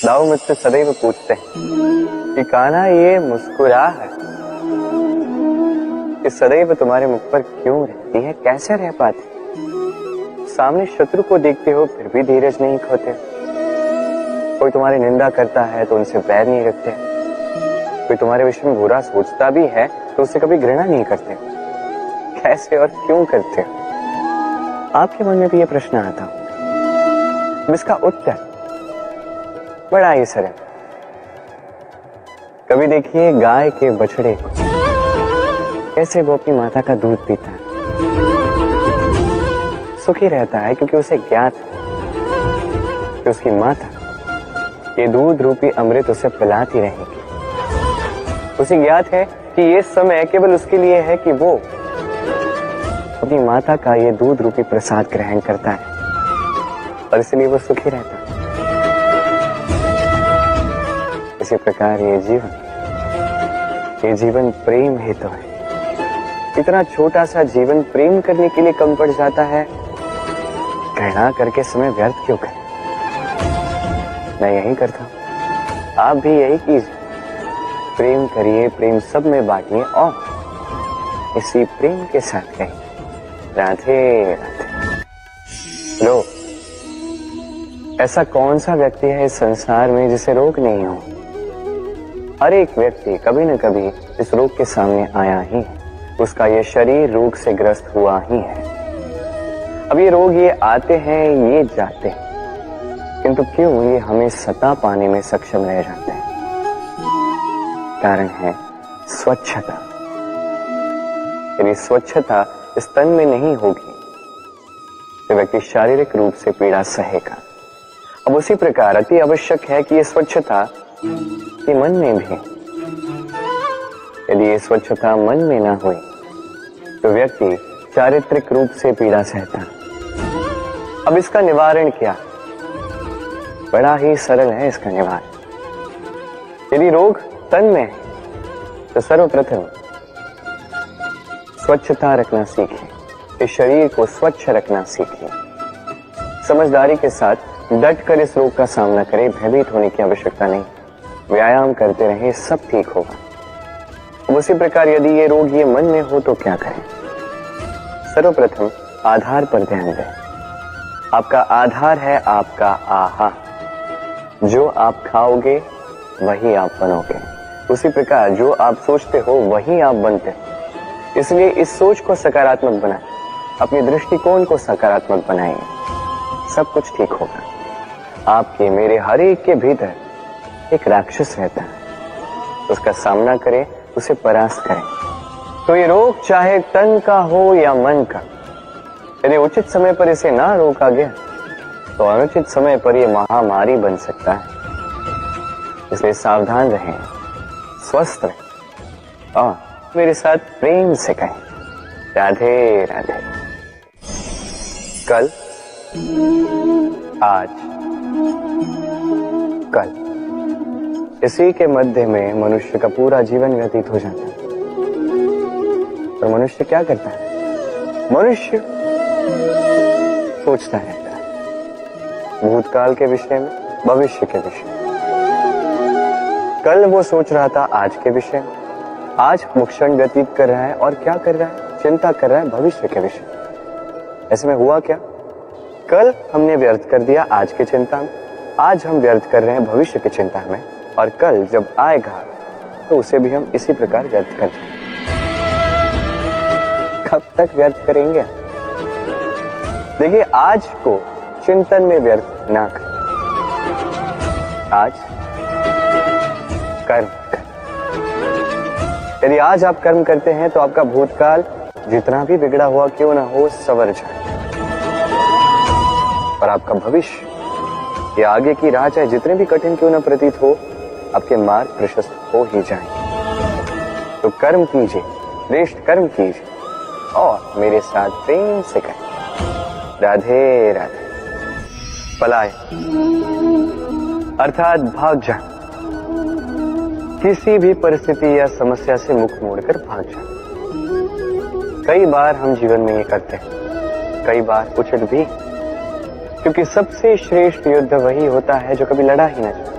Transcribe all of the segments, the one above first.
दाऊ मुझसे सदैव पूछते हैं कि कान्हा ये मुस्कुराहट ये सदैव तुम्हारे मुख पर क्यों रहती है, कैसे रह पाते? सामने शत्रु को देखते हो फिर भी धीरज नहीं खोते, कोई तुम्हारी निंदा करता है तो उनसे बैर नहीं रखते, कोई तुम्हारे विषय में बुरा सोचता भी है तो उससे कभी घृणा नहीं करते। कैसे और क्यों करते हो? आपके मन में भी ये प्रश्न आता हो। इसका उत्तर बड़ा ही सरल। कभी देखिए गाय के बछड़े को, कैसे वो अपनी माता का दूध पीता है, सुखी रहता है क्योंकि उसे ज्ञात है कि उसकी माता ये दूध रूपी अमृत उसे पिलाती रहेगी। उसे ज्ञात है कि ये समय केवल उसके लिए है कि वो अपनी माता का ये दूध रूपी प्रसाद ग्रहण करता है और इसलिए वो सुखी रहता है। इसी प्रकार ये जीवन प्रेम हेतु है। इतना छोटा सा जीवन प्रेम करने के लिए कम पड़ जाता है, घृणा करके समय व्यर्थ क्यों करें? मैं यही करता हूं, आप भी यही कीजिए। प्रेम करिए, प्रेम सब में बांटिए और इसी प्रेम के साथ कहिए राधे राधे। लो, ऐसा कौन सा व्यक्ति है इस संसार में जिसे रोग नहीं हो? हर एक व्यक्ति कभी न कभी इस रोग के सामने आया ही है, उसका ये शरीर रोग से ग्रस्त हुआ ही है। अब ये रोग ये आते हैं ये जाते हैं, किंतु क्यों ये हमें सता पाने में सक्षम रह जाते हैं? कारण है स्वच्छता। यदि स्वच्छता इस तन में नहीं होगी तो व्यक्ति शारीरिक रूप से पीड़ा सहेगा। अब उसी प्रकार अति आवश्यक है कि ये स्वच्छता के मन में भी। यदि ये स्वच्छता मन में ना हुई तो व्यक्ति चारित्रिक रूप से पीड़ा सहता। अब इसका निवारण क्या? बड़ा ही सरल है इसका निवारण। यदि रोग तन में है तो सर्वप्रथम स्वच्छता रखना सीखिए, इस शरीर को स्वच्छ रखना सीखिए। समझदारी के साथ डट कर इस रोग का सामना करें, भयभीत होने की आवश्यकता नहीं। व्यायाम करते रहें, सब ठीक होगा। अब उसी प्रकार यदि ये रोग ये मन में हो तो क्या करें? सर्वप्रथम आधार पर ध्यान दें। आपका आधार है आपका आहार। जो आप खाओगे वही आप बनोगे। उसी प्रकार जो आप सोचते हो वही आप बनते हो। इसलिए इस सोच को सकारात्मक बनाएं, अपने दृष्टिकोण को सकारात्मक बनाएंगे, सब कुछ ठीक होगा। आपके मेरे हर एक के भीतर एक राक्षस रहता है, उसका सामना करें, उसे परास्त करें। तो ये रोग चाहे तन का हो या मन का, यदि उचित समय पर इसे ना रोका गया तो अनुचित समय पर यह महामारी बन सकता है। इसलिए सावधान रहें, स्वस्थ रहें और मेरे साथ प्रेम से कहें राधे राधे। कल, आज, कल, इसी के मध्य में मनुष्य का पूरा जीवन व्यतीत हो जाता है। और मनुष्य क्या करता है? मनुष्य सोचता रहता है भूतकाल के विषय में, भविष्य के विषय में। कल वो सोच रहा था आज के विषय में, आज वो क्षण व्यतीत कर रहा है और क्या कर रहा है? चिंता कर रहा है भविष्य के विषय। ऐसे में हुआ क्या? कल हमने व्यर्थ कर दिया आज की चिंता में, आज हम व्यर्थ कर रहे हैं भविष्य की चिंता में, और कल जब आएगा तो उसे भी हम इसी प्रकार व्यर्थ कर देंगे। कब तक व्यर्थ करेंगे? देखिए, आज को चिंतन में व्यर्थ ना करें। आज कर्म करें। यदि आज आप कर्म करते हैं तो आपका भूतकाल जितना भी बिगड़ा हुआ क्यों ना हो संवर जाए, और आपका भविष्य या आगे की राह चाहे जितने भी कठिन क्यों ना प्रतीत हो, आपके मार्ग प्रशस्त हो ही जाएंगे। तो कर्म कीजिए, श्रेष्ठ कर्म कीजिए और मेरे साथ प्रेम से कहें राधे राधे। पलाय अर्थात भाग जाए, किसी भी परिस्थिति या समस्या से मुख मोड़कर भाग जाए। कई बार हम जीवन में ये करते हैं, कई बार उचित भी, क्योंकि सबसे श्रेष्ठ युद्ध वही होता है जो कभी लड़ा ही न जाए।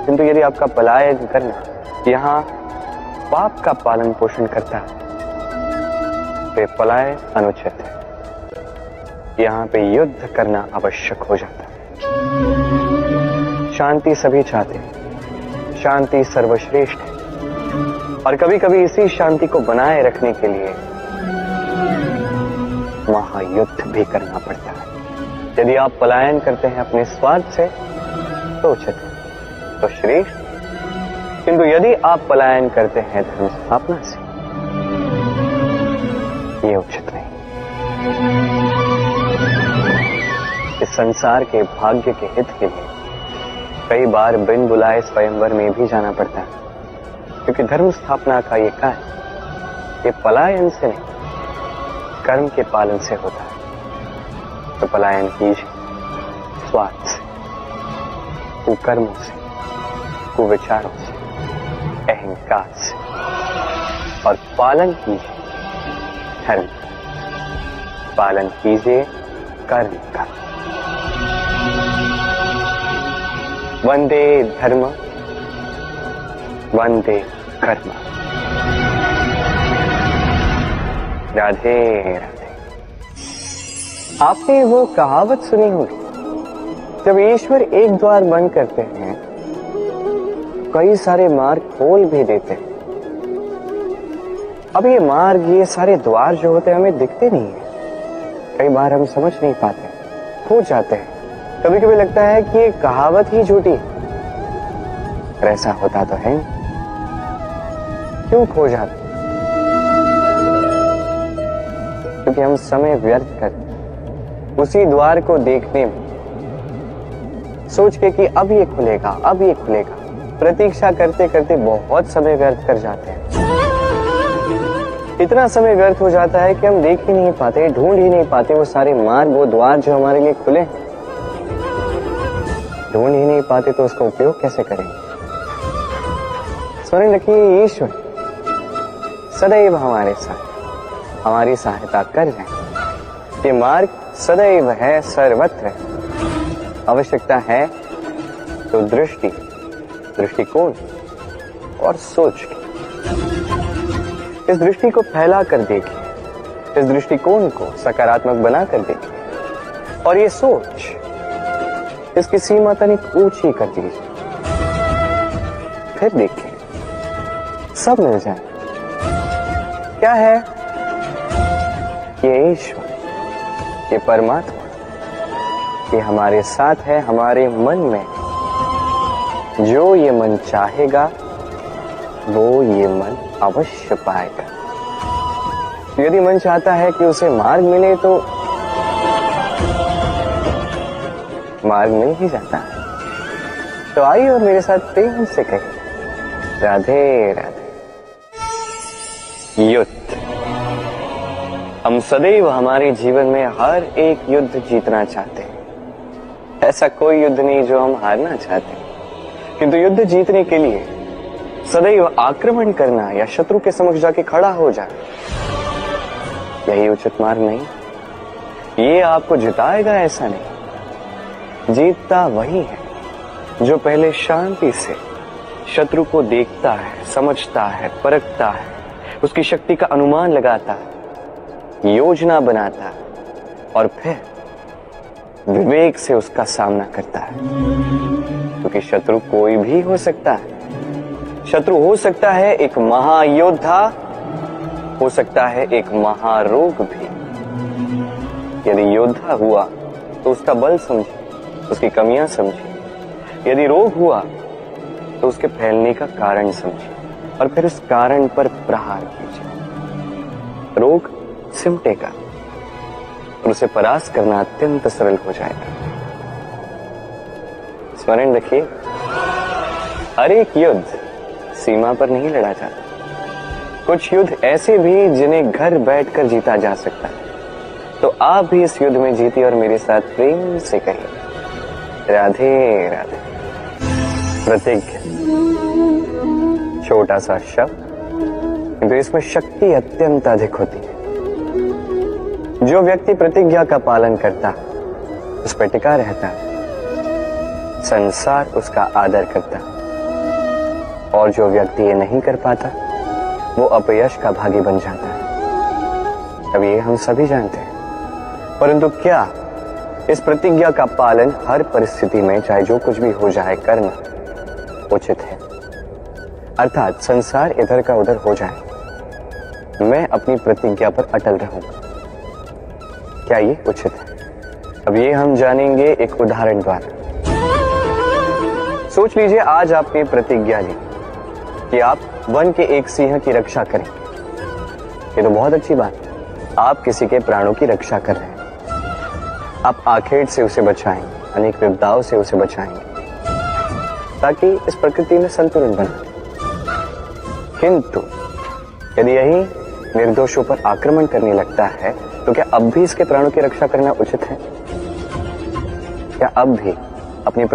किंतु यदि आपका पलायन करना यहाँ पाप का पालन पोषण करता है तो पलायन अनुचित है। यहाँ पे युद्ध करना आवश्यक हो जाता है। शांति सभी चाहते हैं, शांति सर्वश्रेष्ठ है, और कभी कभी इसी शांति को बनाए रखने के लिए महायुद्ध भी करना पड़ता है। यदि आप पलायन करते हैं अपने स्वार्थ से तो उचित है, तो श्रेष्ठ, किंतु यदि आप पलायन करते हैं धर्म स्थापना से, ये उचित नहीं। इस संसार के भाग्य के हित के लिए कई बार बिन बुलाए स्वयंवर में भी जाना पड़ता है, क्योंकि धर्म स्थापना का ये कार्य ये पलायन से नहीं कर्म के पालन से होता है। तो पलायन कीजिए स्वार्थ से, कुकर्मों से, कुविचारों से, अहंकार से, और पालन कीजिए धर्म, पालन कीजिए कर्म का। वंदे धर्म वंदे कर्म। राधे राधे। आपने वो कहावत सुनी होगी, जब ईश्वर एक द्वार बंद करते हैं कई सारे मार्ग खोल भी देते हैं। अब ये मार्ग, ये सारे द्वार जो होते हैं हमें दिखते नहीं है, कई बार हम समझ नहीं पाते, खो जाते हैं। कभी कभी लगता है कि ये कहावत ही झूठी, पर ऐसा होता तो है। क्यों खो जाते? क्योंकि हम समय व्यर्थ कर उसी द्वार को देखने में, सोच के कि अब ये खुलेगा, अब ये खुलेगा, प्रतीक्षा करते करते बहुत समय व्यर्थ कर जाते हैं। इतना समय व्यर्थ हो जाता है कि हम देख ही नहीं पाते, ढूंढ ही नहीं पाते वो सारे मार्ग, वो द्वार जो हमारे लिए खुले, ढूंढ ही नहीं पाते तो उसका उपयोग कैसे करेंगे? स्मरण रखिए, ईश्वर सदैव हमारे साथ हमारी सहायता कर रहे हैं। ये मार्ग सदैव है, सर्वत्र है। आवश्यकता है तो दृष्टि, दृष्टिकोण और सोच की। इस दृष्टि को फैला कर देखिए, इस दृष्टिकोण को सकारात्मक बना कर देखिए, और ये सोच, इसकी सीमा तनिक ऊंची कर दीजिए। फिर देखिए सब मिल जाए। क्या है? ये ईश्वर, ये परमात्मा, ये हमारे साथ है, हमारे मन में। जो ये मन चाहेगा वो ये मन अवश्य पाएगा। यदि मन चाहता है कि उसे मार्ग मिले तो मार्ग मिल ही जाता है। तो आइए और मेरे साथ प्रेम से कहिए, राधे राधे। युद्ध। हम सदैव हमारे जीवन में हर एक युद्ध जीतना चाहते हैं। ऐसा कोई युद्ध नहीं जो हम हारना चाहते, किंतु युद्ध जीतने के लिए सदैव आक्रमण करना या शत्रु के समक्ष जाके खड़ा हो जाना, यही उचित मार्ग नहीं। ये आपको जिताएगा ऐसा नहीं। जीतता वही है जो पहले शांति से शत्रु को देखता है, समझता है, परखता है, उसकी शक्ति का अनुमान लगाता है, योजना बनाता है, और फिर विवेक से उसका सामना करता है। क्योंकि शत्रु कोई भी हो सकता है। शत्रु हो सकता है एक महायोद्धा, हो सकता है एक महारोग भी। यदि योद्धा हुआ तो उसका बल समझे, उसकी कमियां समझे। यदि रोग हुआ तो उसके फैलने का कारण समझे, और फिर उस कारण पर प्रहार कीजिए। रोग सिमटेगा और उसे परास्त करना अत्यंत सरल हो जाएगा। स्मरण रखिए, हर एक युद्ध सीमा पर नहीं लड़ा जाता। कुछ युद्ध ऐसे भी जिन्हें घर बैठकर जीता जा सकता है। तो आप भी इस युद्ध में जीतिए और मेरे साथ प्रेम से कहिए, राधे राधे। प्रतिज्ञा, छोटा सा शब्द, किंतु इसमें शक्ति अत्यंत अधिक होती है। जो व्यक्ति प्रतिज्ञा का पालन करता, उस पर टिका रहता, संसार उसका आदर करता, और जो व्यक्ति ये नहीं कर पाता वो अपयश का भागी बन जाता है। अब ये हम सभी जानते हैं, परंतु क्या इस प्रतिज्ञा का पालन हर परिस्थिति में चाहे जो कुछ भी हो जाए करना उचित है? अर्थात संसार इधर का उधर हो जाए, मैं अपनी प्रतिज्ञा पर अटल रहूंगा, क्या ये उचित है? अब ये हम जानेंगे एक उदाहरण द्वारा। सोच लीजिए आज आपने प्रतिज्ञा ली कि आप वन के एक सिंह की रक्षा करें। ये तो बहुत अच्छी बात है, आप किसी के प्राणों की रक्षा कर रहे हैं। आप आखेट से उसे बचाएंगे, अनेक विपदाओं से उसे बचाएंगे ताकि इस प्रकृति में संतुलन बने। किंतु यदि यही निर्दोषों पर आक्रमण करने लगता है तो क्या अब भी इसके प्राणों की रक्षा करना उचित है? क्या अब भी अपनी